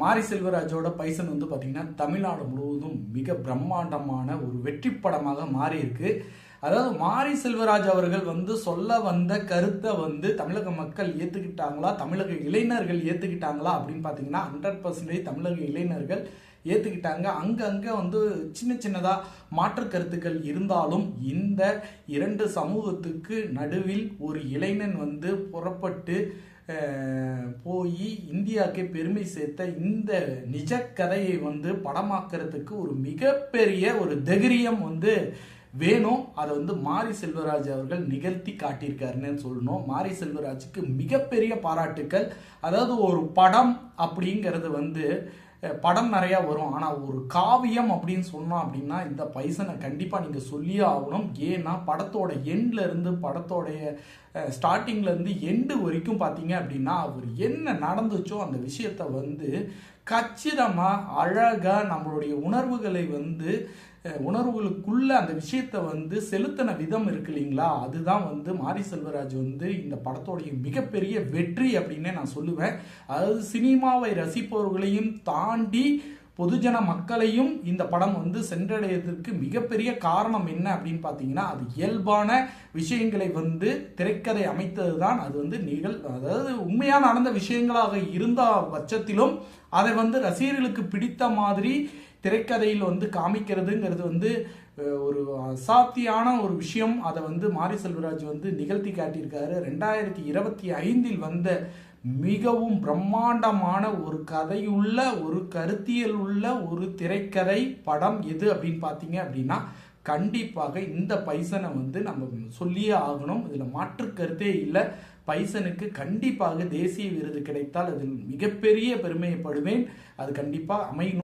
மாரி செல்வராஜோட பைசன் வந்து பார்த்தீங்கன்னா தமிழ்நாடு முழுவதும் மிக பிரம்மாண்டமான ஒரு வெற்றி படமாக மாறி இருக்கு. அதாவது மாரி செல்வராஜ் அவர்கள் வந்து சொல்ல வந்த கருத்தை வந்து தமிழக மக்கள் ஏற்றுக்கிட்டாங்களா, தமிழக இளைஞர்கள் ஏற்றுக்கிட்டாங்களா அப்படின்னு பார்த்தீங்கன்னா 100% தமிழக இளைஞர்கள் ஏற்றுக்கிட்டாங்க. அங்கங்கே வந்து சின்ன சின்னதாக மாற்று கருத்துக்கள் இருந்தாலும் இந்த இரண்டு சமூகத்துக்கு நடுவில் ஒரு இளைஞன் வந்து புறப்பட்டு போய் இந்தியாவுக்கு பெருமை சேர்த்த இந்த நிஜ கதையை வந்து படமாக்குறதுக்கு ஒரு மிகப்பெரிய ஒரு தைரியம் வந்து வேணும். அதை வந்து மாரி செல்வராஜ் அவர்கள் நிகழ்த்தி காட்டியிருக்காருன்னு சொல்லணும். மாரி செல்வராஜுக்கு மிகப்பெரிய பாராட்டுக்கள். அதாவது ஒரு படம் அப்படிங்கிறது வந்து படம் நிறையா வரும், ஆனால் ஒரு காவியம் அப்படின்னு சொன்னோம் அப்படின்னா இந்த பைசனை கண்டிப்பாக நீங்கள் சொல்லியே ஆகணும். ஏன்னா படத்தோட எண்ட்ல இருந்து படத்தோடைய ஸ்டார்டிங்லேருந்து எண்டு வரைக்கும் பார்த்தீங்க அப்படின்னா அவர் என்ன நடந்துச்சோ அந்த விஷயத்த வந்து கச்சிதமாக அழகாக நம்மளுடைய உணர்வுகளை வந்து உணர்வுகளுக்குள்ள அந்த விஷயத்தை வந்து செலுத்தின விதம் இருக்கு இல்லைங்களா, அதுதான் வந்து மாரி செல்வராஜ் வந்து இந்த படத்தோடைய மிகப்பெரிய வெற்றி அப்படின்னே நான் சொல்லுவேன். அதாவது சினிமாவை ரசிப்பவர்களையும் தாண்டி பொதுஜன மக்களையும் இந்த படம் வந்து சென்றடைவதற்கு மிகப்பெரிய காரணம் என்ன அப்படின்னு பார்த்தீங்கன்னா அது இயல்பான விஷயங்களை வந்து திரைக்கதை அமைத்தது தான். அது வந்து அதாவது உண்மையாக நடந்த விஷயங்களாக இருந்த பட்சத்திலும் அதை வந்து ரசிகர்களுக்கு பிடித்த மாதிரி திரைக்கதையில் வந்து காமிக்கிறதுங்கிறது வந்து ஒரு அசாத்தியான ஒரு விஷயம். அதை வந்து மாரி செல்வராஜ் வந்து நிகழ்த்தி காட்டியிருக்காரு. 2025 வந்த மிகவும் பிரம்மாண்டமான ஒரு கதையுள்ள ஒரு கருத்தியல் உள்ள ஒரு திரைக்கதை படம் எது அப்படின்னு பார்த்தீங்க அப்படின்னா கண்டிப்பாக இந்த பைசனை வந்து நம்ம சொல்லியே ஆகணும். இதில் மாற்று கருத்தே இல்லை. பைசனுக்கு கண்டிப்பாக தேசிய விருது கிடைத்தால் அதில் மிகப்பெரிய பெருமைப்படுவேன். அது கண்டிப்பாக அமையணும்.